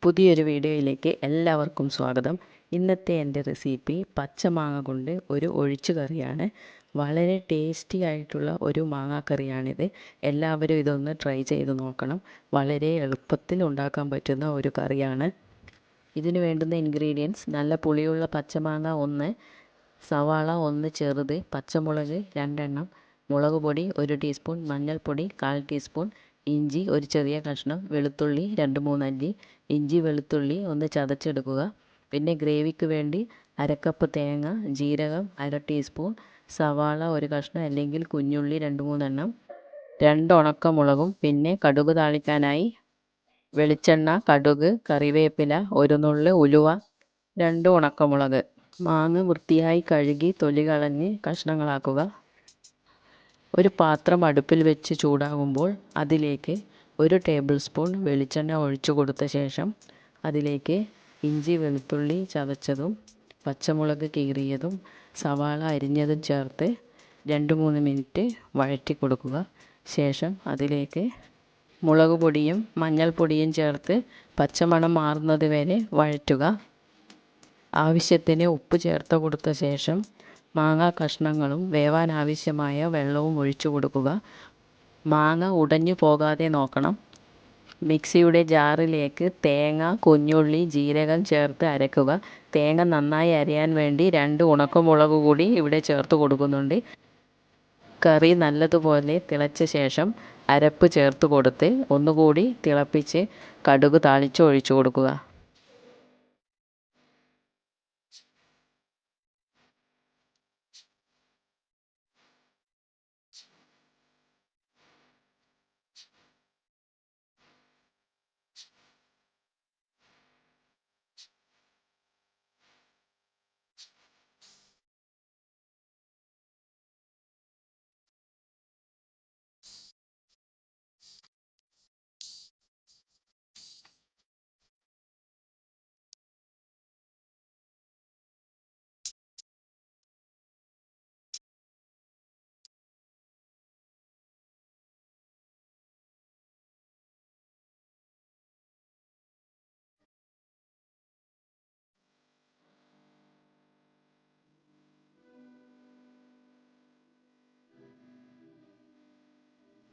പുതിയൊരു വീഡിയോയിലേക്ക് എല്ലാവർക്കും സ്വാഗതം. ഇന്നത്തെ എൻ്റെ റെസിപ്പി പച്ചമാങ്ങ കൊണ്ട് ഒരു ഒഴിച്ചു കറിയാണ്. വളരെ ടേസ്റ്റി ആയിട്ടുള്ള ഒരു മാങ്ങാക്കറിയാണിത്. എല്ലാവരും ഇതൊന്ന് ട്രൈ ചെയ്ത് നോക്കണം. വളരെ എളുപ്പത്തിൽ ഉണ്ടാക്കാൻ പറ്റുന്ന ഒരു കറിയാണ്. ഇതിന് വേണ്ടുന്ന ഇൻഗ്രീഡിയൻസ്: നല്ല പുളിയുള്ള പച്ചമാങ്ങ 1, സവാള 1 ചെറുത്, പച്ചമുളക് 2 എണ്ണം, മുളക് പൊടി 1 ടീസ്പൂൺ, മഞ്ഞൾപ്പൊടി 1/4 ടീസ്പൂൺ, ഇഞ്ചി ഒരു ചെറിയ കഷ്ണം, വെളുത്തുള്ളി 2-3 അല്ലി. ഇഞ്ചി വെളുത്തുള്ളി ഒന്ന് ചതച്ചെടുക്കുക. പിന്നെ ഗ്രേവിക്ക് വേണ്ടി 1/2 കപ്പ് തേങ്ങ, ജീരകം 1/2 ടീസ്പൂൺ, സവാള 1 കഷ്ണം അല്ലെങ്കിൽ കുഞ്ഞുള്ളി 2-3 എണ്ണം, 2 ഉണക്കമുളകും. പിന്നെ കടുക് താളിക്കാനായി വെളിച്ചെണ്ണ, കടുക്, കറിവേപ്പില, 1 നുള്ള് ഉലുവ, 2 ഉണക്കമുളക്. മാങ്ങ വൃത്തിയായി കഴുകി തൊലി കളഞ്ഞ് കഷ്ണങ്ങളാക്കുക. ഒരു പാത്രം അടുപ്പിൽ വെച്ച് ചൂടാകുമ്പോൾ അതിലേക്ക് 1 ടേബിൾ സ്പൂൺ വെളിച്ചെണ്ണ ഒഴിച്ചു കൊടുത്ത ശേഷം അതിലേക്ക് ഇഞ്ചി വെളുത്തുള്ളി ചതച്ചതും, പച്ചമുളക് കീറിയതും, സവാള അരിഞ്ഞതും ചേർത്ത് 2-3 മിനിറ്റ് വഴറ്റി കൊടുക്കുക. ശേഷം അതിലേക്ക് മുളക് പൊടിയും മഞ്ഞൾപ്പൊടിയും ചേർത്ത് പച്ചമണം മാറുന്നത് വരെ വഴറ്റുക. ആവശ്യത്തിന് ഉപ്പ് ചേർത്ത് കൊടുത്ത ശേഷം മാങ്ങ കഷ്ണങ്ങളും വേവാൻ ആവശ്യമായ വെള്ളവും ഒഴിച്ചു കൊടുക്കുക. മാങ്ങ ഉടഞ്ഞു പോകാതെ നോക്കണം. മിക്സിയുടെ ജാറിലേക്ക് തേങ്ങ, കുഞ്ഞുള്ളി, ജീരകം ചേർത്ത് അരയ്ക്കുക. തേങ്ങ നന്നായി അരയാൻ വേണ്ടി 2 ഉണക്കമുളക് കൂടി ഇവിടെ ചേർത്ത് കൊടുക്കുന്നുണ്ട്. കറി നല്ലതുപോലെ തിളച്ച ശേഷം അരപ്പ് ചേർത്ത് കൊടുത്ത് ഒന്നുകൂടി തിളപ്പിച്ച് കടുക് താളിച്ച് ഒഴിച്ചു കൊടുക്കുക.